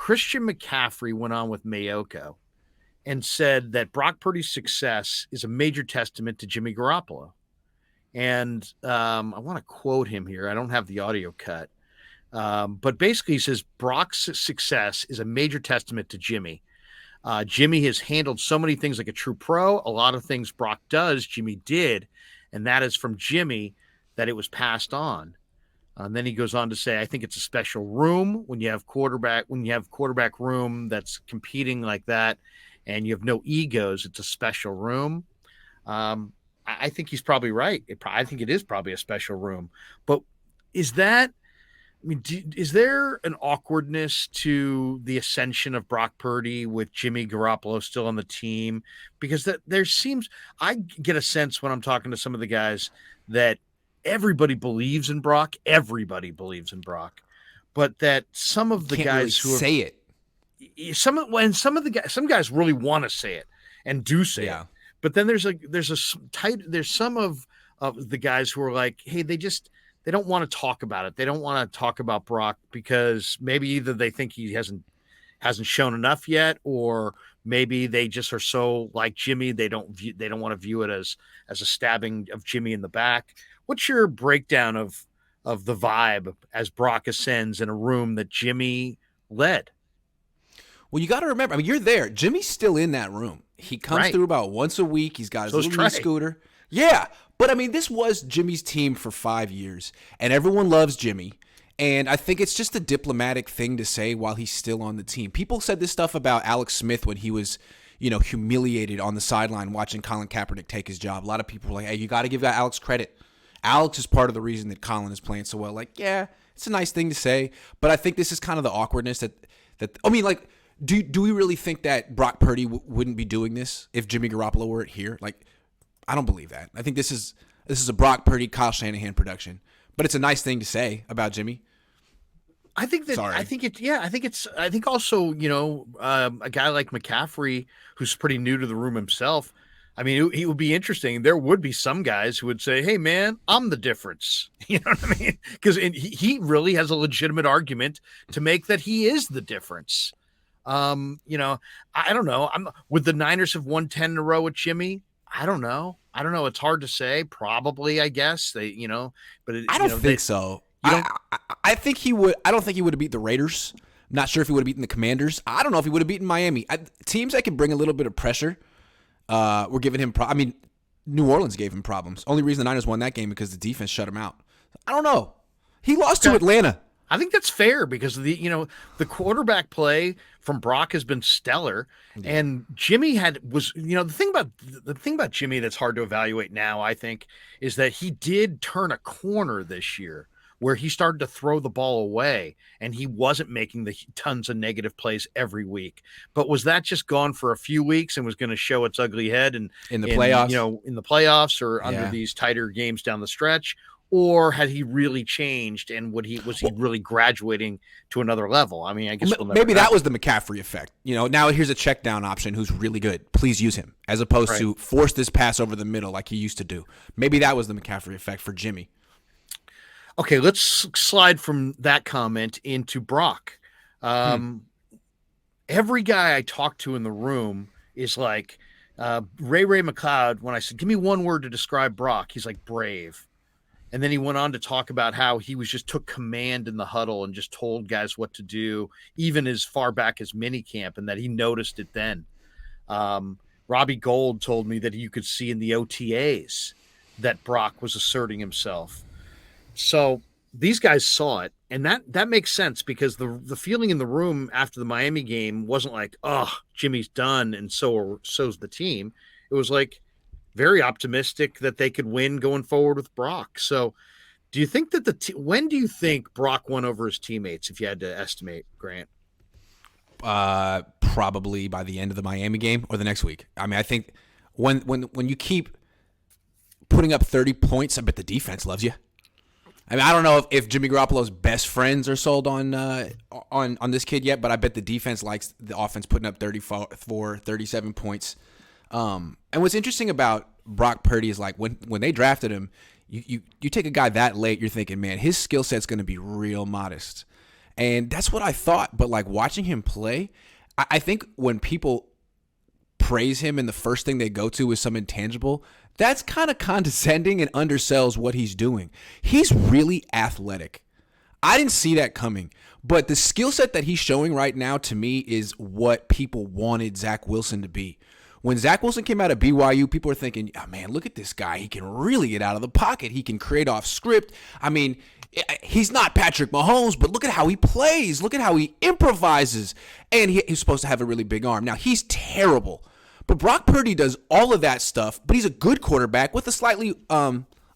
Christian McCaffrey went on with Mayoko and said that Brock Purdy's success is a major testament to Jimmy Garoppolo. And I want to quote him here. I don't have the audio cut. But basically, he says Brock's success is a major testament to Jimmy. Jimmy has handled so many things like a true pro. A lot of things Brock does, Jimmy did. And that is from Jimmy that it was passed on. And then he goes on to say, I think it's a special room when you have quarterback room that's competing like that and you have no egos. It's a special room. I think he's probably right. I think it is probably a special room. But is that, I mean, is there an awkwardness to the ascension of Brock Purdy with Jimmy Garoppolo still on the team? Because I get a sense when I'm talking to some of the guys that everybody believes in Brock. Everybody believes in Brock, but that some of the guys really say it, some guys really want to say it and do say it. But then there's some of the guys who are like, hey, they don't want to talk about it. They don't want to talk about Brock because maybe either they think he hasn't shown enough yet, or maybe they just are so like Jimmy they don't want to view it as a stabbing of Jimmy in the back. What's your breakdown of the vibe as Brock ascends in a room that Jimmy led? Well, you got to remember, I mean, you're there. Jimmy's still in that room. He comes through about once a week. He's got his little e-scooter. Yeah, but I mean, this was Jimmy's team for 5 years, and everyone loves Jimmy. And I think it's just a diplomatic thing to say while he's still on the team. People said this stuff about Alex Smith when he was, humiliated on the sideline watching Colin Kaepernick take his job. A lot of people were like, hey, you got to give Alex credit. Alex is part of the reason that Colin is playing so well. Like, yeah, it's a nice thing to say, but I think this is kind of the awkwardness that I mean, like, do we really think that Brock Purdy wouldn't be doing this if Jimmy Garoppolo weren't here? Like, I don't believe that. I think this is a Brock Purdy, Kyle Shanahan production, but it's a nice thing to say about Jimmy. I think also, a guy like McCaffrey, who's pretty new to the room himself. I mean, it would be interesting. There would be some guys who would say, hey, man, I'm the difference. You know what I mean? Because he really has a legitimate argument to make that he is the difference. I don't know. Would the Niners have won 10 in a row with Jimmy? I don't know. It's hard to say. Probably, I guess. But I don't think so. I think he would. I don't think he would have beat the Raiders. I'm not sure if he would have beaten the Commanders. I don't know if he would have beaten Miami. Teams that can bring a little bit of pressure were giving him I mean, New Orleans gave him problems. Only reason the Niners won that game because the defense shut him out. I don't know. He lost to Atlanta. I think that's fair because the quarterback play from Brock has been stellar, and Jimmy the thing about Jimmy that's hard to evaluate now, I think, is that he did turn a corner this year where he started to throw the ball away and he wasn't making the tons of negative plays every week. But was that just gone for a few weeks and was going to show its ugly head in the playoffs, in the playoffs or under these tighter games down the stretch? Or had he really changed and was he really graduating to another level? I mean, I guess maybe that was the McCaffrey effect. Now here's a check down option who's really good. Please use him as opposed to force this pass over the middle like he used to do. Maybe that was the McCaffrey effect for Jimmy. Okay, let's slide from that comment into Brock. Every guy I talk to in the room is like Ray McLeod. When I said, give me one word to describe Brock, he's like brave. And then he went on to talk about how he took command in the huddle and just told guys what to do, even as far back as minicamp, and that he noticed it then. Robbie Gould told me that you could see in the OTAs that Brock was asserting himself. So these guys saw it, and that makes sense because the feeling in the room after the Miami game wasn't like, oh, Jimmy's done, and so's the team. It was like very optimistic that they could win going forward with Brock. So do you think that when do you think Brock won over his teammates, if you had to estimate, Grant? Probably by the end of the Miami game or the next week. I mean, I think when you keep putting up 30 points, I bet the defense loves you. I mean, I don't know if Jimmy Garoppolo's best friends are sold on this kid yet, but I bet the defense likes the offense putting up 34, 37 points. And what's interesting about Brock Purdy is like when they drafted him, you take a guy that late, you're thinking, man, his skill set's going to be real modest. And that's what I thought. But like watching him play, I think when people praise him and the first thing they go to is some intangible, that's kind of condescending and undersells what he's doing. He's really athletic. I didn't see that coming. But the skill set that he's showing right now to me is what people wanted Zach Wilson to be. When Zach Wilson came out of BYU, people were thinking, oh, man, look at this guy. He can really get out of the pocket. He can create off script. I mean, he's not Patrick Mahomes, but look at how he plays. Look at how he improvises. And he's supposed to have a really big arm. Now, he's terrible. But Brock Purdy does all of that stuff, but he's a good quarterback with a slightly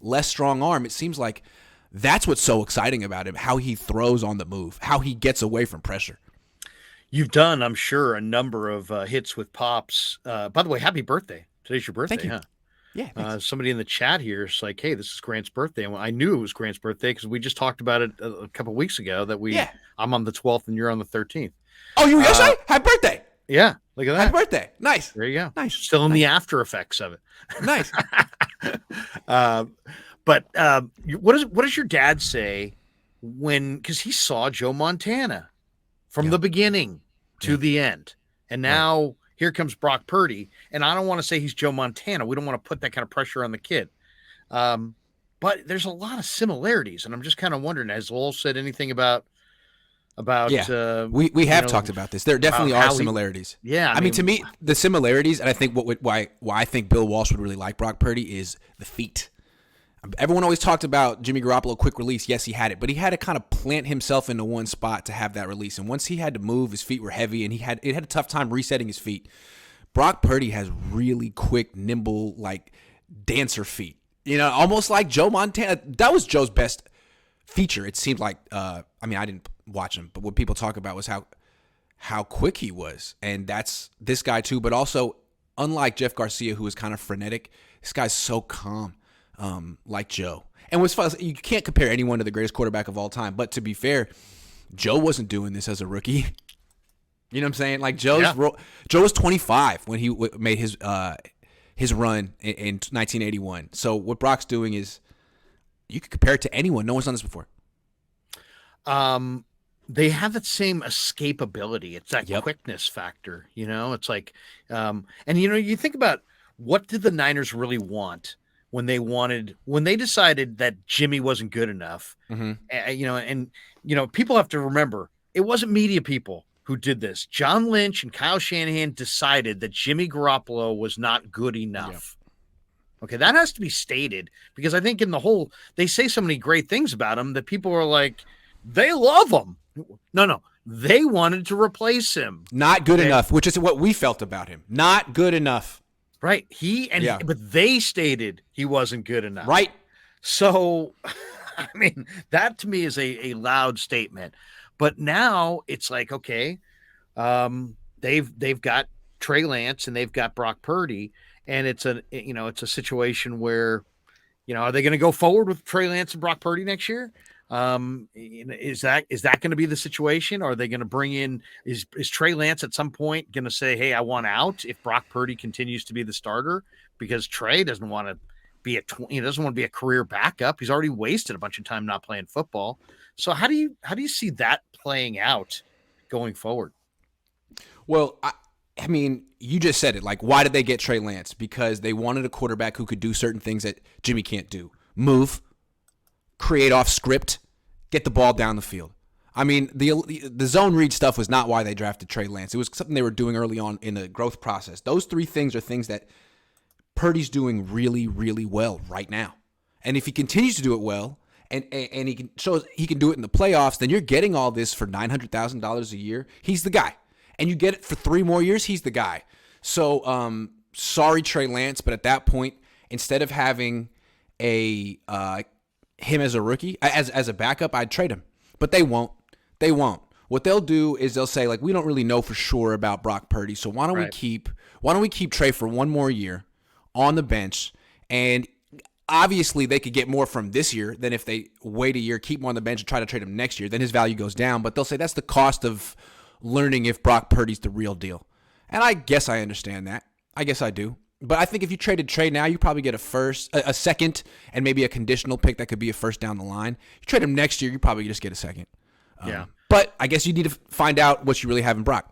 less strong arm. It seems like that's what's so exciting about him, how he throws on the move, how he gets away from pressure. You've done, I'm sure, a number of hits with Pops. By the way, happy birthday. Today's your birthday, Thank you. huh? Yeah. Somebody in the chat here is like, hey, this is Grant's birthday. And I knew it was Grant's birthday because we just talked about it a couple of weeks ago I'm on the 12th and you're on the 13th. Oh, you yesterday? Happy birthday. Yeah, look at that. Happy birthday. Nice. There you go. Nice. Still in the after effects of it. Nice. But what does your dad say because he saw Joe Montana from the beginning to the end, and now here comes Brock Purdy, and I don't want to say he's Joe Montana. We don't want to put that kind of pressure on the kid, but there's a lot of similarities, and I'm just kind of wondering, has Lowell said anything about we have talked about this. There definitely are similarities. I mean, to me, the similarities, and I think why I think Bill Walsh would really like Brock Purdy is the feet. Everyone always talked about Jimmy Garoppolo quick release. Yes, he had it, but he had to kind of plant himself into one spot to have that release. And once he had to move, his feet were heavy, and it had a tough time resetting his feet. Brock Purdy has really quick, nimble, like dancer feet. Almost like Joe Montana. That was Joe's best feature. It seemed like. I didn't watch him, but what people talk about was how quick he was, and that's this guy too. But also, unlike Jeff Garcia, who is kind of frenetic, this guy's so calm. Like Joe. And what's fun, you can't compare anyone to the greatest quarterback of all time. But to be fair, Joe wasn't doing this as a rookie. You know what I'm saying? Like Joe was 25 when he made his run in 1981. So what Brock's doing is you could compare it to anyone. No one's done this before. They have that same escapability. It's that quickness factor. It's like, and you think about what did the Niners really want? When they decided that Jimmy wasn't good enough, people have to remember it wasn't media people who did this. John Lynch and Kyle Shanahan decided that Jimmy Garoppolo was not good enough. Yep. Okay, that has to be stated because I think they say so many great things about him that people are like, they love him. No, they wanted to replace him. Not good enough, which is what we felt about him. Not good enough. Right. But they stated he wasn't good enough. Right. So, I mean, that to me is a loud statement. But now it's like, okay, they've got Trey Lance and they've got Brock Purdy, and it's a situation where, are they going to go forward with Trey Lance and Brock Purdy next year? Is that going to be the situation? Or are they going to bring in, is Trey Lance at some point going to say, hey, I want out if Brock Purdy continues to be the starter? Because Trey doesn't want to be a career backup. He's already wasted a bunch of time not playing football. So how do you see that playing out going forward? Well, I mean, you just said it. Like, why did they get Trey Lance? Because they wanted a quarterback who could do certain things that Jimmy can't do. Move, create off script, get the ball down the field. I mean, the zone read stuff was not why they drafted Trey Lance. It was something they were doing early on in the growth process. Those three things are things that Purdy's doing really, really well right now. And if he continues to do it well, and he can show he can do it in the playoffs, then you're getting all this for $900,000 a year. He's the guy. And you get it for 3 more years, he's the guy. So, sorry, Trey Lance, but at that point, instead of having him as a rookie, as a backup, I'd trade him. But they won't. They won't. What they'll do is they'll say, like, we don't really know for sure about Brock Purdy, so why don't we keep Trey for 1 more year on the bench? And obviously they could get more from this year than if they wait a year, keep him on the bench, and try to trade him next year. Then his value goes down. But they'll say that's the cost of learning if Brock Purdy's the real deal. And I guess I understand that. I guess I do. But I think if you traded Trey now, you probably get a second, and maybe a conditional pick that could be a first down the line. You trade him next year, you probably just get a second. Yeah. But I guess you need to find out what you really have in Brock.